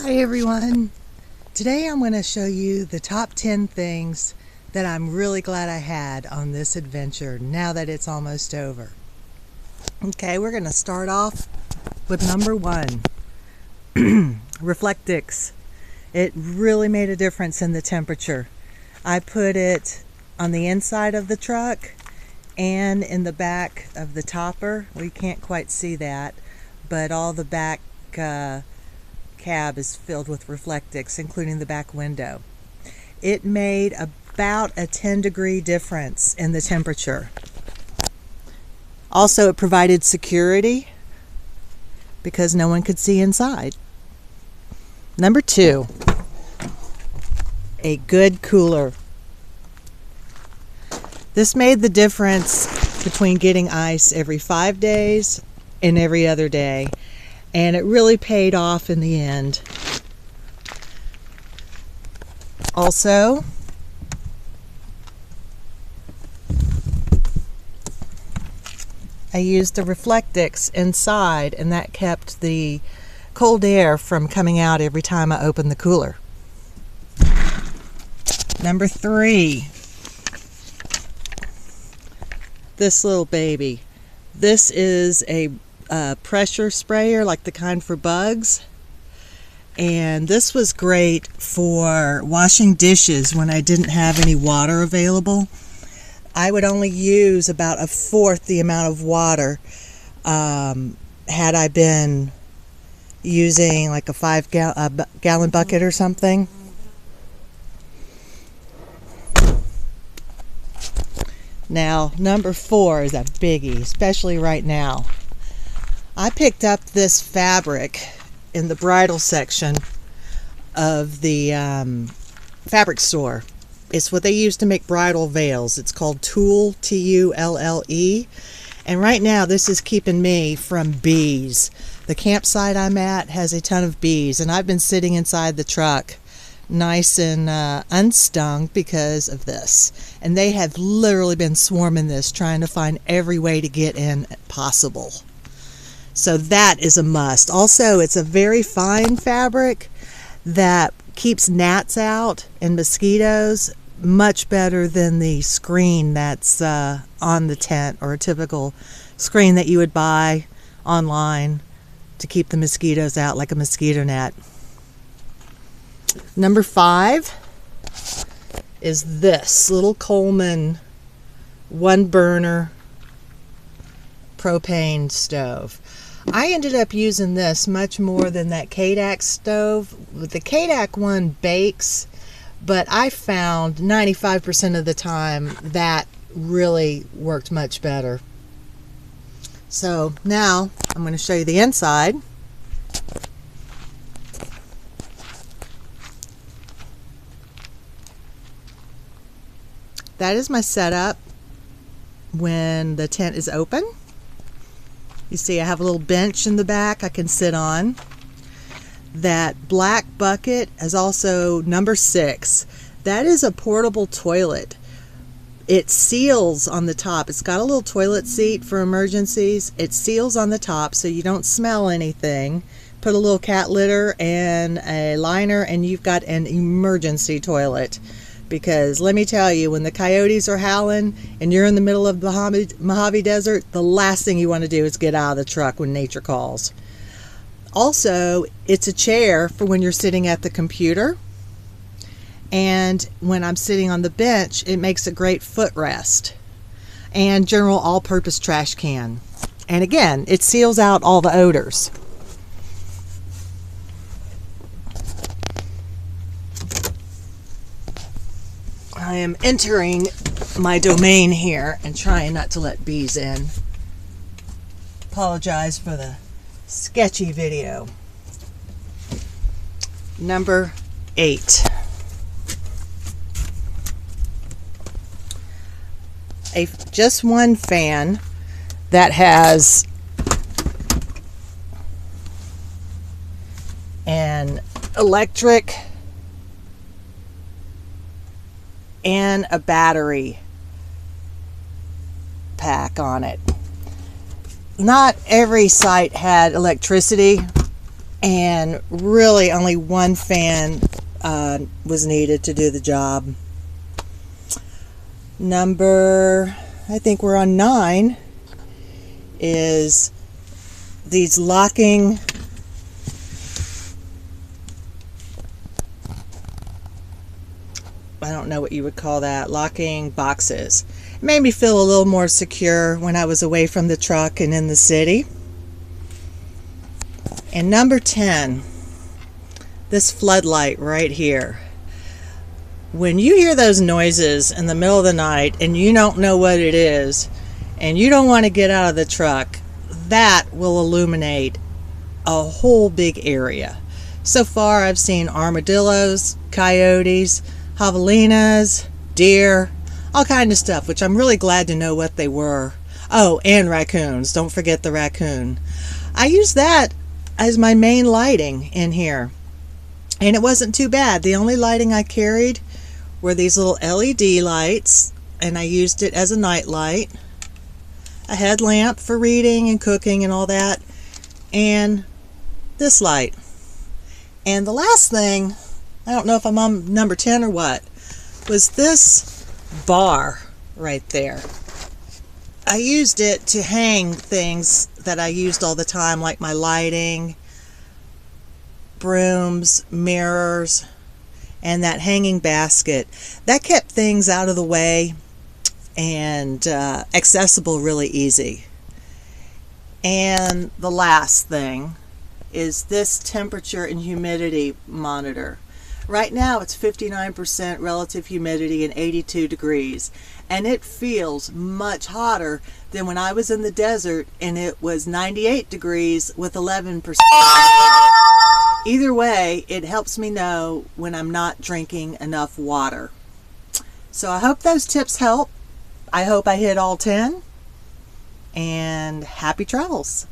Hi everyone. Today I'm going to show you the top 10 things that I'm really glad I had on this adventure now that it's almost over. Okay, we're going to start off with number 1. Reflectix. It really made a difference in the temperature. I put it on the inside of the truck and in the back of the topper. We can't quite see that, but all the back cab is filled with Reflectix, including the back window. It made about a 10-degree difference in the temperature. Also, it provided security because no one could see inside. Number 2, a good cooler. This made the difference between getting ice every 5 days and every other day. And it really paid off in the end. Also, I used the Reflectix inside, and that kept the cold air from coming out every time I opened the cooler. Number 3, this little baby. This is a pressure sprayer, like the kind for bugs, and this was great for washing dishes when I didn't have any water available. I would only use about 1/4 the amount of water had I been using like a 5-gallon bucket or something. Now, number 4 is a biggie, especially right now. I picked up this fabric in the bridal section of the fabric store. It's what they use to make bridal veils. It's called Tulle, Tulle. And right now this is keeping me from bees. The campsite I'm at has a ton of bees, and I've been sitting inside the truck nice and unstung because of this. And they have literally been swarming this, trying to find every way to get in possible. So that is a must. Also, it's a very fine fabric that keeps gnats out and mosquitoes much better than the screen that's on the tent, or a typical screen that you would buy online to keep the mosquitoes out, like a mosquito net. Number 5 is this little Coleman 1-burner propane stove. I ended up using this much more than that Kadak stove. The Kadak one bakes, but I found 95% of the time that really worked much better. So now I'm going to show you the inside. That is my setup when the tent is open. You see I have a little bench in the back I can sit on. That black bucket is also number 6. That is a portable toilet. It seals on the top. It's got a little toilet seat for emergencies. It seals on the top so you don't smell anything. Put a little cat litter and a liner and you've got an emergency toilet. Because let me tell you, when the coyotes are howling and you're in the middle of the Mojave Desert, the last thing you want to do is get out of the truck when nature calls. Also, it's a chair for when you're sitting at the computer. And when I'm sitting on the bench, it makes a great footrest. And general all-purpose trash can. And again, it seals out all the odors. I am entering my domain here and trying not to let bees in. Apologize for the sketchy video. Number 8. Just one fan that has an electric and a battery pack on it. Not every site had electricity and really only one fan was needed to do the job. Number, I think we're on 9, is these locking I don't know what you would call that, locking boxes. It made me feel a little more secure when I was away from the truck and in the city. And number 10, this floodlight right here. When you hear those noises in the middle of the night and you don't know what it is and you don't want to get out of the truck, that will illuminate a whole big area. So far I've seen armadillos, coyotes, javelinas, deer, all kind of stuff, which I'm really glad to know what they were. Oh, and raccoons. Don't forget the raccoon. I used that as my main lighting in here, and it wasn't too bad. The only lighting I carried were these little LED lights, and I used it as a night light, a headlamp for reading and cooking and all that, and this light. And the last thing, I don't know if I'm on number 10 or what, was this bar right there. I used it to hang things that I used all the time, like my lighting, brooms, mirrors, and that hanging basket. That kept things out of the way and accessible really easy. And the last thing is this temperature and humidity monitor. Right now it's 59% relative humidity and 82 degrees, and it feels much hotter than when I was in the desert and it was 98 degrees with 11%. Either way, it helps me know when I'm not drinking enough water. So I hope those tips help. I hope I hit all 10, and happy travels.